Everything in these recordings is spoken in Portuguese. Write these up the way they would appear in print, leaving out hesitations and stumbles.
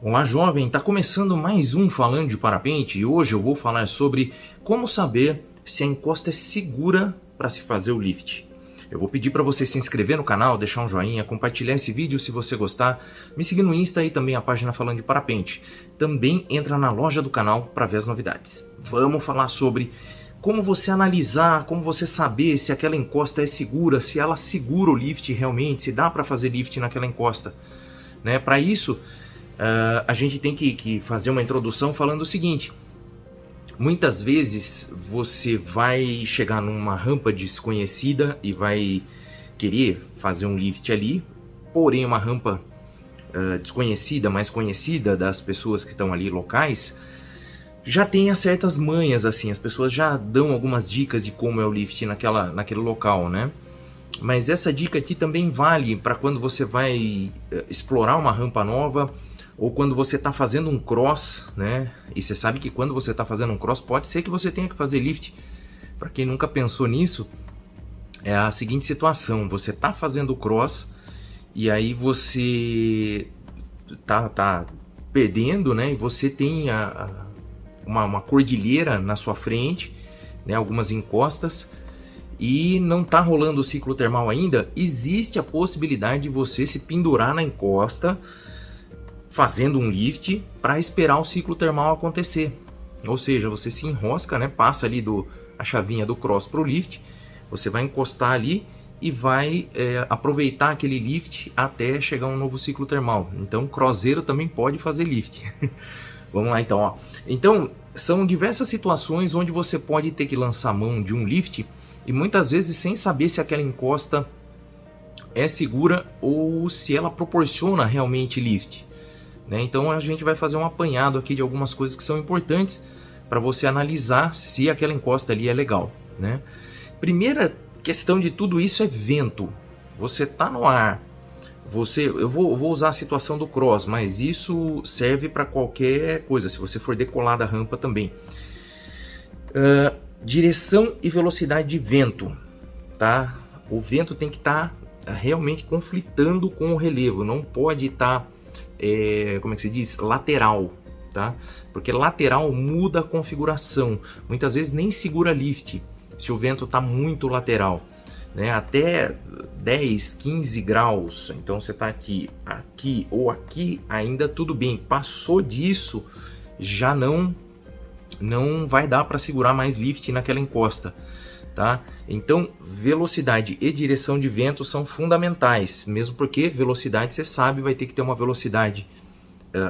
Olá, jovem! Está começando mais um Falando de Parapente e hoje eu vou falar sobre como saber se a encosta é segura para se fazer o lift. Eu vou pedir para você se inscrever no canal, deixar um joinha, compartilhar esse vídeo se você gostar, me seguir no Insta e também a página Falando de Parapente. Também entra na loja do canal para ver as novidades. Vamos falar sobre como você analisar, como você saber se aquela encosta é segura, se ela segura o lift realmente, se dá para fazer lift naquela encosta. Para isso, a gente tem que fazer uma introdução falando o seguinte: muitas vezes você vai chegar numa rampa desconhecida e vai querer fazer um lift ali, porém uma rampa desconhecida, mais conhecida das pessoas que estão ali locais, já tem certas manhas, assim, as pessoas já dão algumas dicas de como é o lift naquele local, né? Mas essa dica aqui também vale para quando você vai explorar uma rampa nova, ou quando você está fazendo um cross, né? E você sabe que quando você está fazendo um cross, pode ser que você tenha que fazer lift. Para quem nunca pensou nisso, é a seguinte situação: você está fazendo o cross e aí você tá perdendo, né? E você tem uma cordilheira na sua frente, né? Algumas encostas, e não está rolando o ciclo termal ainda. Existe a possibilidade de você se pendurar na encosta fazendo um lift para esperar o ciclo termal acontecer. Ou seja, você se enrosca, né? Passa ali a chavinha do cross para o lift, você vai encostar ali e vai aproveitar aquele lift até chegar um novo ciclo termal. Então, crosseiro também pode fazer lift. Vamos lá então, ó. Então, são diversas situações onde você pode ter que lançar mão de um lift e muitas vezes sem saber se aquela encosta é segura ou se ela proporciona realmente lift. Então a gente vai fazer um apanhado aqui de algumas coisas que são importantes para você analisar se aquela encosta ali é legal, né? Primeira questão de tudo isso é vento. Você está no ar, eu vou usar a situação do cross, mas isso serve para qualquer coisa, se você for decolar da rampa também. Direção e velocidade de vento, tá? O vento tem que estar realmente conflitando com o relevo, não pode estar como é que se diz? Lateral, tá? Porque lateral muda a configuração, muitas vezes nem segura lift se o vento está muito lateral, né? Até 10, 15 graus, então você está aqui ou aqui, ainda tudo bem. Passou disso, já não vai dar para segurar mais lift naquela encosta, tá? Então, velocidade e direção de vento são fundamentais, mesmo porque velocidade, você sabe, vai ter que ter uma velocidade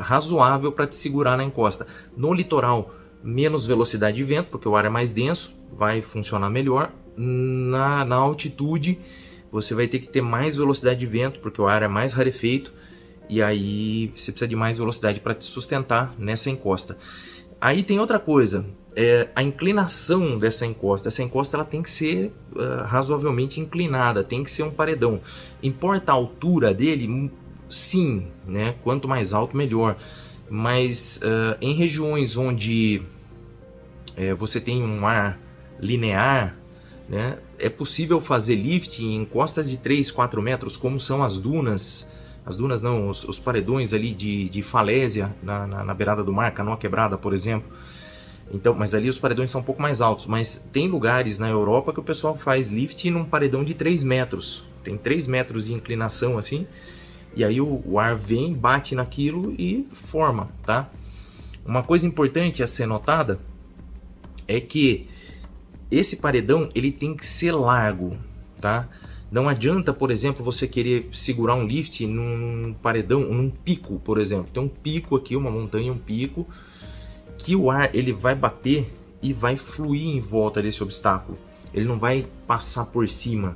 razoável para te segurar na encosta. No litoral, menos velocidade de vento, porque o ar é mais denso, vai funcionar melhor. Na altitude, você vai ter que ter mais velocidade de vento, porque o ar é mais rarefeito, e aí você precisa de mais velocidade para te sustentar nessa encosta. Aí tem outra coisa, a inclinação dessa encosta. Essa encosta ela tem que ser razoavelmente inclinada, tem que ser um paredão. Importa a altura dele? Sim, né? Quanto mais alto, melhor. Mas em regiões onde você tem um ar linear, né, é possível fazer lift em encostas de 3, 4 metros, como são as dunas. As dunas não, os paredões ali de falésia na beirada do mar, Canoa Quebrada, por exemplo. Então, mas ali os paredões são um pouco mais altos. Mas tem lugares na Europa que o pessoal faz lift num paredão de 3 metros. Tem 3 metros de inclinação assim. E aí o ar vem, bate naquilo e forma, tá? Uma coisa importante a ser notada é que esse paredão ele tem que ser largo, tá? Não adianta, por exemplo, você querer segurar um lift num paredão, num pico, por exemplo. Tem um pico aqui, uma montanha, um pico, que o ar ele vai bater e vai fluir em volta desse obstáculo. Ele não vai passar por cima,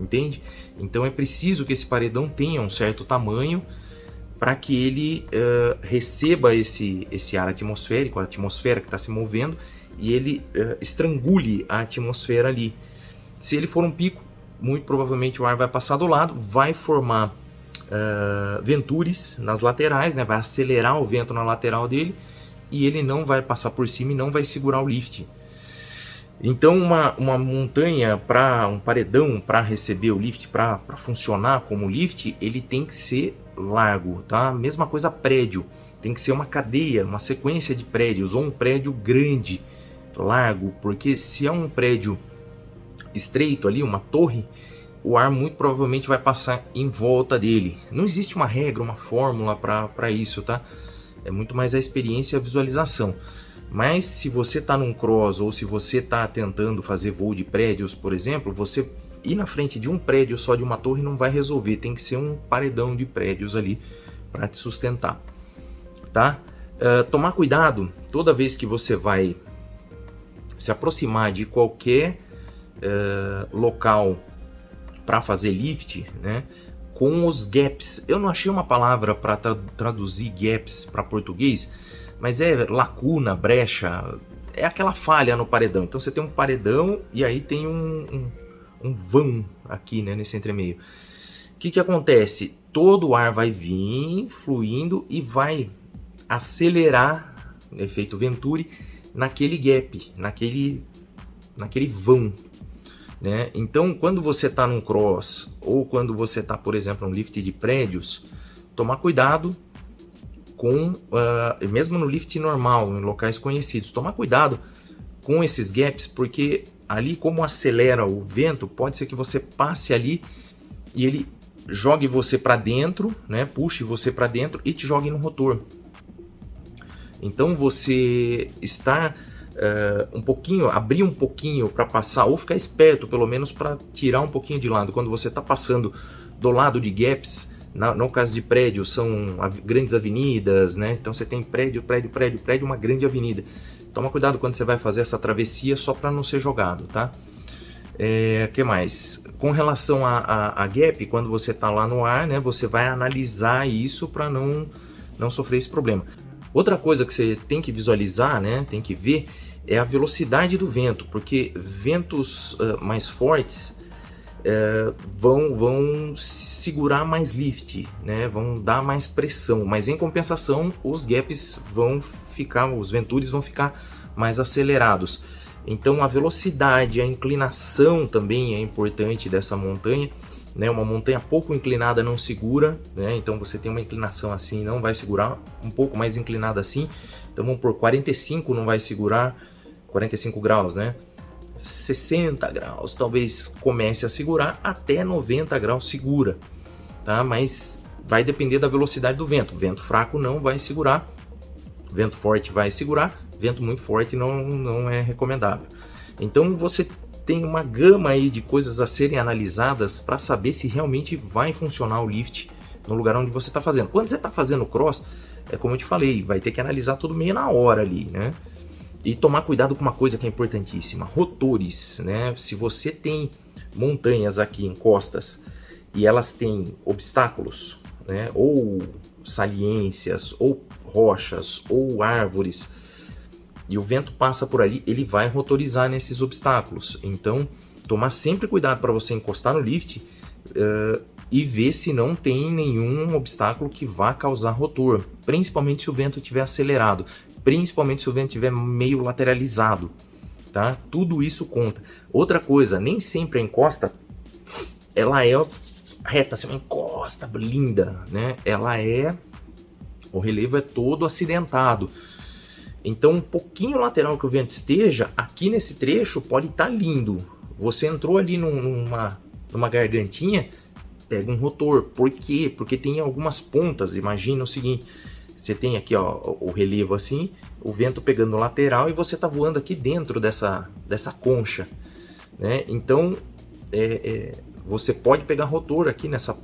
entende? Então é preciso que esse paredão tenha um certo tamanho para que ele receba esse ar atmosférico, a atmosfera que está se movendo, e ele estrangule a atmosfera ali. Se ele for um pico, muito provavelmente o ar vai passar do lado, vai formar ventures nas laterais, né? Vai acelerar o vento na lateral dele e ele não vai passar por cima e não vai segurar o lift. Então uma montanha, um paredão para receber o lift, para funcionar como lift, ele tem que ser largo, tá? Mesma coisa prédio. tem que ser uma cadeia, uma sequência de prédios, ou um prédio grande, largo, porque se é um prédio estreito ali, uma torre, o ar muito provavelmente vai passar em volta dele. Não existe uma regra, uma fórmula para isso, tá? É muito mais a experiência e a visualização. Mas se você está num cross ou se você está tentando fazer voo de prédios, por exemplo, você ir na frente de um prédio só de uma torre não vai resolver. Tem que ser um paredão de prédios ali para te sustentar, tá? Tomar cuidado toda vez que você vai se aproximar de qualquer local para fazer lift, né, com os gaps. Eu não achei uma palavra para traduzir gaps para português, mas é lacuna, brecha, é aquela falha no paredão. Então você tem um paredão e aí tem um vão aqui, né, nesse entremeio. O que acontece? Todo o ar vai vir fluindo e vai acelerar, efeito Venturi, naquele gap, naquele vão, né? Então, quando você está num cross ou quando você está, por exemplo, num lift de prédios, tomar cuidado com, mesmo no lift normal, em locais conhecidos, tomar cuidado com esses gaps, porque ali, como acelera o vento, pode ser que você passe ali e ele jogue você para dentro, né? Puxe você para dentro e te jogue no rotor. Então você está abrir um pouquinho para passar, ou ficar esperto pelo menos para tirar um pouquinho de lado. Quando você está passando do lado de gaps, no caso de prédio, são grandes avenidas, né? Então você tem prédio, uma grande avenida. Toma cuidado quando você vai fazer essa travessia só para não ser jogado, tá? Que mais? Com relação a gap, quando você está lá no ar, né? Você vai analisar isso para não sofrer esse problema. Outra coisa que você tem que visualizar, né, tem que ver, é a velocidade do vento, porque ventos mais fortes vão segurar mais lift, né, vão dar mais pressão, mas em compensação os gaps os venturis vão ficar mais acelerados. Então a velocidade, a inclinação também é importante dessa montanha. Né, uma montanha pouco inclinada não segura, né? Então você tem uma inclinação assim, não vai segurar, um pouco mais inclinada assim, então vamos por 45 não vai segurar, 45 graus, né? 60 graus talvez comece a segurar, até 90 graus segura, tá? Mas vai depender da velocidade do vento. Vento fraco não vai segurar, vento forte vai segurar, vento muito forte não é recomendável. Então você tem uma gama aí de coisas a serem analisadas para saber se realmente vai funcionar o lift no lugar onde você está fazendo. Quando você está fazendo cross, como eu te falei, vai ter que analisar tudo meio na hora ali, né? E tomar cuidado com uma coisa que é importantíssima, rotores, né? Se você tem montanhas aqui em costas e elas têm obstáculos, né? Ou saliências, ou rochas, ou árvores, e o vento passa por ali, ele vai rotorizar nesses obstáculos. Então, tomar sempre cuidado para você encostar no lift e ver se não tem nenhum obstáculo que vá causar rotor, principalmente se o vento estiver acelerado, principalmente se o vento estiver meio lateralizado, tá? Tudo isso conta. Outra coisa, nem sempre a encosta ela é reta, assim, uma encosta linda, né? O relevo é todo acidentado. Então, um pouquinho lateral que o vento esteja, aqui nesse trecho pode estar lindo. Você entrou ali numa gargantinha, pega um rotor. Por quê? Porque tem algumas pontas. Imagina o seguinte, você tem aqui, ó, o relevo assim, o vento pegando no lateral e você está voando aqui dentro dessa concha, né? Então, você pode pegar rotor aqui nessa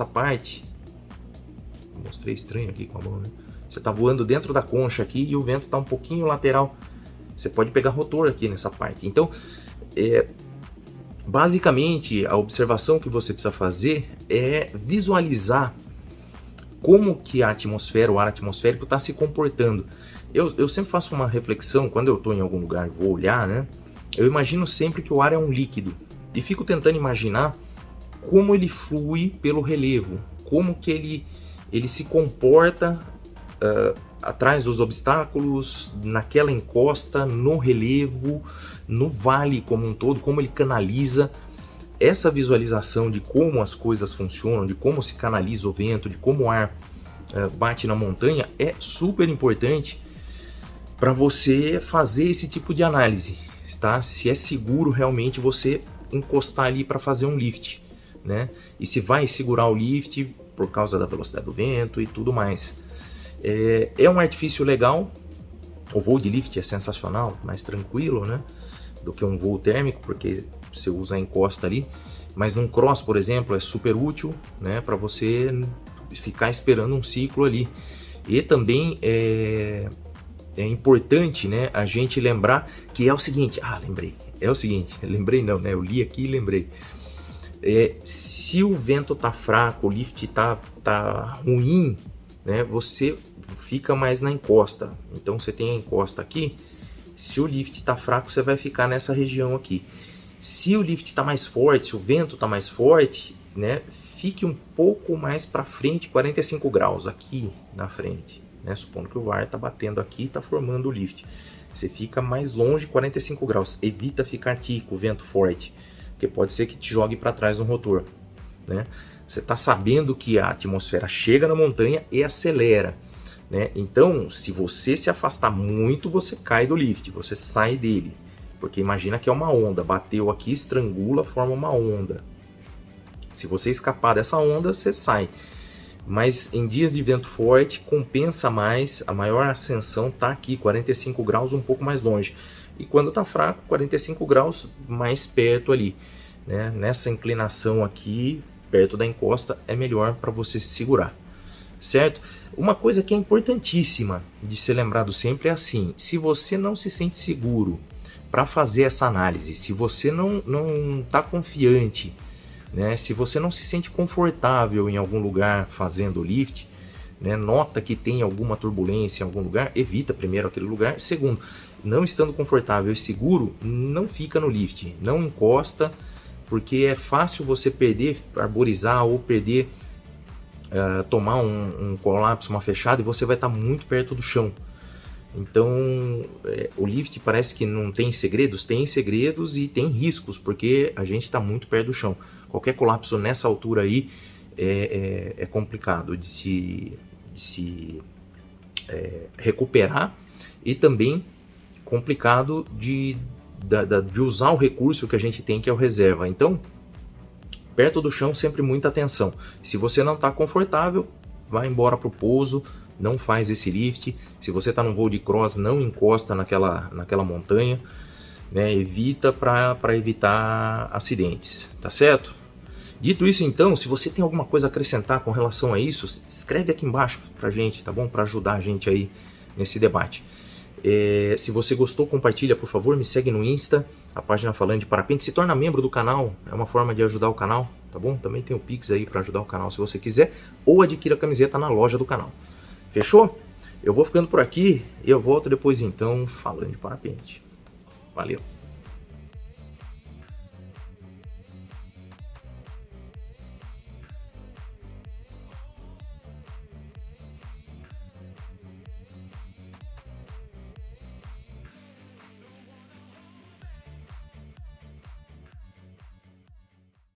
parte. Mostrei estranho aqui com a mão, né? Você está voando dentro da concha aqui e o vento está um pouquinho lateral. Você pode pegar rotor aqui nessa parte. Então, basicamente, a observação que você precisa fazer é visualizar como que a atmosfera, o ar atmosférico está se comportando. Eu sempre faço uma reflexão, quando eu estou em algum lugar e vou olhar, né? Eu imagino sempre que o ar é um líquido. E fico tentando imaginar como ele flui pelo relevo. Como que ele se comporta atrás dos obstáculos, naquela encosta, no relevo, no vale como um todo, como ele canaliza. Essa visualização de como as coisas funcionam, de como se canaliza o vento, de como o ar bate na montanha, é super importante para você fazer esse tipo de análise, tá? Se é seguro realmente você encostar ali para fazer um lift, né? E se vai segurar o lift por causa da velocidade do vento e tudo mais. É um artifício legal. O voo de lift é sensacional, mais tranquilo, né? Do que um voo térmico, porque você usa a encosta ali. Mas num cross, por exemplo, é super útil, né? Para você ficar esperando um ciclo ali. E também é importante, né, a gente lembrar que é o seguinte, lembrei não, né, eu li aqui e lembrei, se o vento tá fraco, o lift tá ruim, né, você fica mais na encosta, então você tem a encosta aqui, se o lift tá fraco, você vai ficar nessa região aqui, se o lift tá mais forte, se o vento tá mais forte, né, fique um pouco mais para frente, 45 graus aqui na frente, né? Supondo que o VAR está batendo aqui e está formando o lift. Você fica mais longe, 45 graus. Evita ficar aqui com o vento forte, porque pode ser que te jogue para trás no rotor, né? Você está sabendo que a atmosfera chega na montanha e acelera, né? Então, se você se afastar muito, você cai do lift, você sai dele. Porque imagina que é uma onda, bateu aqui, estrangula, forma uma onda. Se você escapar dessa onda, você sai. Mas em dias de vento forte compensa mais, a maior ascensão está aqui, 45 graus, um pouco mais longe. E quando está fraco, 45 graus mais perto ali, né? Nessa inclinação aqui, perto da encosta, é melhor para você se segurar, certo? Uma coisa que é importantíssima de ser lembrado sempre é assim, se você não se sente seguro para fazer essa análise, se você não está confiante, né? Se você não se sente confortável em algum lugar fazendo lift, né? Nota que tem alguma turbulência em algum lugar, evita primeiro aquele lugar. Segundo, não estando confortável e seguro, não fica no lift, não encosta, porque é fácil você perder, arborizar ou perder, tomar um colapso, uma fechada, e você vai estar muito perto do chão. Então, o lift parece que não tem segredos e tem riscos, porque a gente está muito perto do chão. Qualquer colapso nessa altura aí é complicado de se recuperar, e também complicado de usar o recurso que a gente tem, que é o reserva. Então, perto do chão, sempre muita atenção. Se você não está confortável, vai embora para o pouso, não faz esse lift. Se você está num voo de cross, não encosta naquela montanha, né? Evita para evitar acidentes, tá certo? Dito isso, então, se você tem alguma coisa a acrescentar com relação a isso, escreve aqui embaixo pra gente, tá bom? Para ajudar a gente aí nesse debate. Se você gostou, compartilha, por favor, me segue no Insta, a página Falando de Parapente, se torna membro do canal, é uma forma de ajudar o canal, tá bom? Também tem o Pix aí para ajudar o canal se você quiser, ou adquira a camiseta na loja do canal. Fechou? Eu vou ficando por aqui e eu volto depois então falando de parapente. Valeu!